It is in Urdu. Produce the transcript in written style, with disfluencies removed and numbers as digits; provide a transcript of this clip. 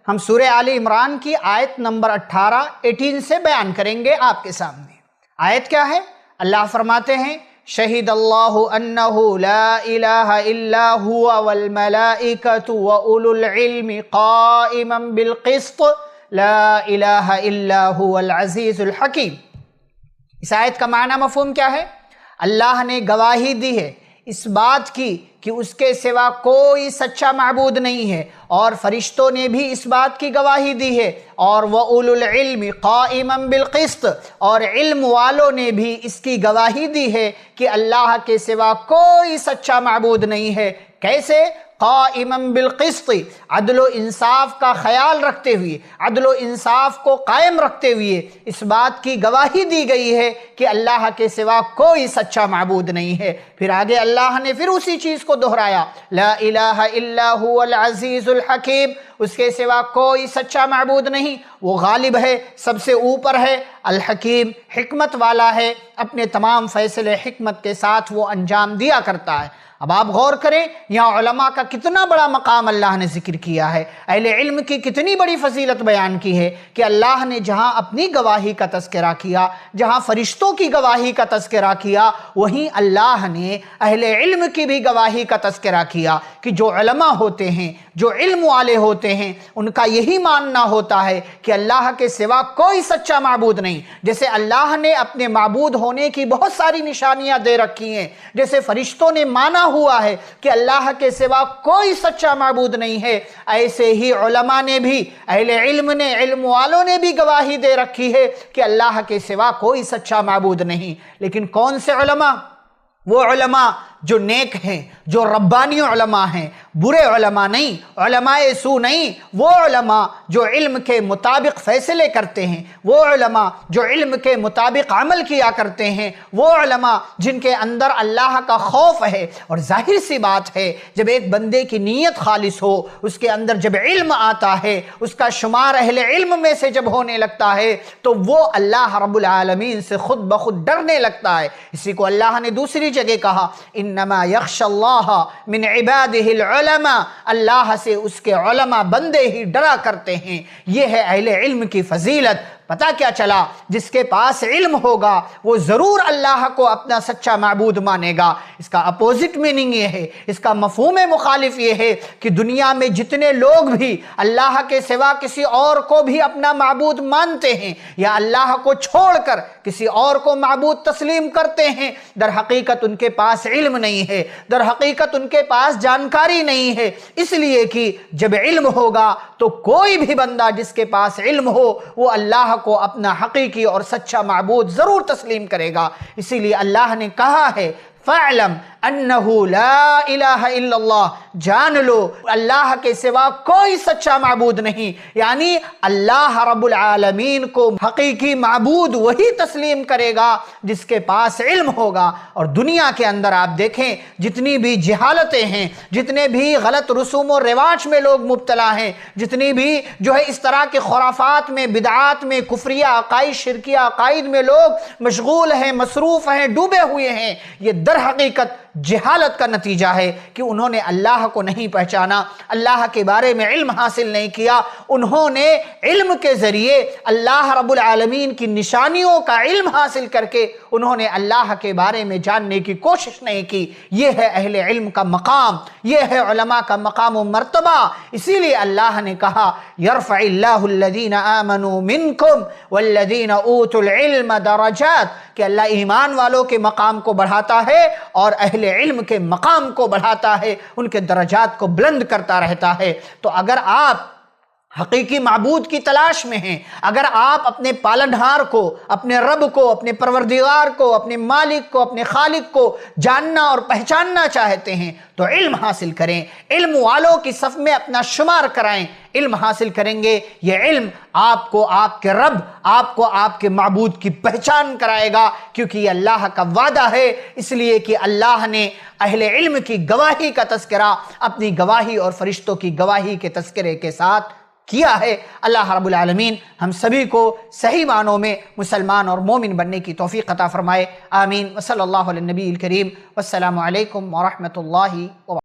ہم سورہ آل عمران کی آیت نمبر 18 سے بیان کریں گے آپ کے سامنے۔ آیت کیا ہے؟ اللہ فرماتے ہیں شہد اللہ انہ لا الہ الا ہوا والملائکۃ واولو العلم قائما بالقسط لا الہ الا ہوا العزیز الحکیم۔ اس آیت کا معنی مفہوم کیا ہے؟ اللہ نے گواہی دی ہے اس بات کی کہ اس کے سوا کوئی سچا معبود نہیں ہے، اور فرشتوں نے بھی اس بات کی گواہی دی ہے، اور وَأُولُو الْعِلْمِ قَائِمًا بِالْقِسْطِ، اور علم والوں نے بھی اس کی گواہی دی ہے کہ اللہ کے سوا کوئی سچا معبود نہیں ہے۔ کیسے؟ قائمًا بالقسط، عدل و انصاف کا خیال رکھتے ہوئے، عدل و انصاف کو قائم رکھتے ہوئے اس بات کی گواہی دی گئی ہے کہ اللہ کے سوا کوئی سچا معبود نہیں ہے۔ پھر آگے اللہ نے پھر اسی چیز کو دہرایا، لا الہ الا هو العزیز الحکیم، اس کے سوا کوئی سچا معبود نہیں، وہ غالب ہے، سب سے اوپر ہے، الحکیم، حکمت والا ہے، اپنے تمام فیصلے حکمت کے ساتھ وہ انجام دیا کرتا ہے۔ اب آپ غور کریں، یہاں علماء کا کتنا بڑا مقام اللہ نے ذکر کیا ہے، اہل علم کی کتنی بڑی فضیلت بیان کی ہے کہ اللہ نے جہاں اپنی گواہی کا تذکرہ کیا، جہاں فرشتوں کی گواہی کا تذکرہ کیا، وہیں اللہ نے اہل علم کی بھی گواہی کا تذکرہ کیا کہ جو علماء ہوتے ہیں، جو علم والے ہوتے ہیں، ان کا یہی ماننا ہوتا ہے کہ اللہ کے سوا کوئی سچا معبود نہیں۔ جیسے اللہ نے اپنے معبود ہونے کی بہت ساری نشانیاں دے رکھی ہیں، جیسے فرشتوں نے مانا ہوا ہے کہ اللہ کے سوا کوئی سچا معبود نہیں ہے، ایسے ہی علماء نے بھی، اہل علم نے، علم والوں نے بھی گواہی دے رکھی ہے کہ اللہ کے سوا کوئی سچا معبود نہیں۔ لیکن کون سے علماء؟ وہ علماء جو نیک ہیں، جو ربانی علماء ہیں، برے علماء نہیں، علماء سو نہیں، وہ علماء جو علم کے مطابق فیصلے کرتے ہیں، وہ علماء جو علم کے مطابق عمل کیا کرتے ہیں، وہ علماء جن کے اندر اللہ کا خوف ہے۔ اور ظاہر سی بات ہے، جب ایک بندے کی نیت خالص ہو، اس کے اندر جب علم آتا ہے، اس کا شمار اہل علم میں سے جب ہونے لگتا ہے، تو وہ اللہ رب العالمین سے خود بخود ڈرنے لگتا ہے۔ اسی کو اللہ نے دوسری جگہ کہا، انما یخشی اللہ من عبادہ العلماء، اللہ سے اس کے علماء بندے ہی ڈرا کرتے ہیں۔ یہ ہے اہل علم کی فضیلت۔ پتہ کیا چلا؟ جس کے پاس علم ہوگا وہ ضرور اللہ کو اپنا سچا معبود مانے گا۔ اس کا اپوزٹ میننگ یہ ہے، اس کا مفہوم مخالف یہ ہے کہ دنیا میں جتنے لوگ بھی اللہ کے سوا کسی اور کو بھی اپنا معبود مانتے ہیں، یا اللہ کو چھوڑ کر کسی اور کو معبود تسلیم کرتے ہیں، در حقیقت ان کے پاس علم نہیں ہے، در حقیقت ان کے پاس جانکاری نہیں ہے۔ اس لیے کہ جب علم ہوگا تو کوئی بھی بندہ جس کے پاس علم ہو وہ اللہ کو اپنا حقیقی اور سچا معبود ضرور تسلیم کرے گا۔ اسی لیے اللہ نے کہا ہے فَاعْلَمْ أَنَّهُ لَا إِلَٰهَ إِلَّا اللَّهُ، جان لو اللہ کے سوا کوئی سچا معبود نہیں، یعنی اللہ رب العالمین کو حقیقی معبود وہی تسلیم کرے گا جس کے پاس علم ہوگا۔ اور دنیا کے اندر آپ دیکھیں جتنی بھی جہالتیں ہیں، جتنے بھی غلط رسوم و رواج میں لوگ مبتلا ہیں، جتنی بھی اس طرح کے خرافات میں، بدعات میں، کفریہ عقائد، شرکیہ عقائد میں لوگ مشغول ہیں، مصروف ہیں، ڈوبے ہوئے ہیں، یہ در حقیقت جہالت کا نتیجہ ہے کہ انہوں نے اللہ کو نہیں پہچانا، اللہ کے بارے میں علم حاصل نہیں کیا، انہوں نے علم کے ذریعے اللہ رب العالمین کی نشانیوں کا علم حاصل کر کے انہوں نے اللہ کے بارے میں جاننے کی کوشش نہیں کی۔ یہ ہے اہل علم کا مقام، یہ ہے علماء کا مقام و مرتبہ۔ اسی لیے اللہ نے کہا یرفع اللہ الذین آمنوا منکم والذین اوتوا العلم درجات، کہ اللہ ایمان والوں کے مقام کو بڑھاتا ہے اور اہل علم کے مقام کو بڑھاتا ہے، ان کے درجات کو بلند کرتا رہتا ہے۔ تو اگر آپ حقیقی معبود کی تلاش میں ہیں، اگر آپ اپنے پالنہار کو، اپنے رب کو، اپنے پروردگار کو، اپنے مالک کو، اپنے خالق کو جاننا اور پہچاننا چاہتے ہیں تو علم حاصل کریں، علم والوں کی صف میں اپنا شمار کرائیں۔ علم حاصل کریں گے، یہ علم آپ کو آپ کے رب، آپ کو آپ کے معبود کی پہچان کرائے گا، کیونکہ یہ اللہ کا وعدہ ہے۔ اس لیے کہ اللہ نے اہل علم کی گواہی کا تذکرہ اپنی گواہی اور فرشتوں کی گواہی کے تذکرے کے ساتھ کیا ہے۔ اللہ رب العالمین ہم سبھی کو صحیح معنوں میں مسلمان اور مومن بننے کی توفیق عطا فرمائے، آمین۔ وصلی اللہ علی النبی الکریم، والسلام علیکم ورحمۃ اللہ وبرکاتہ۔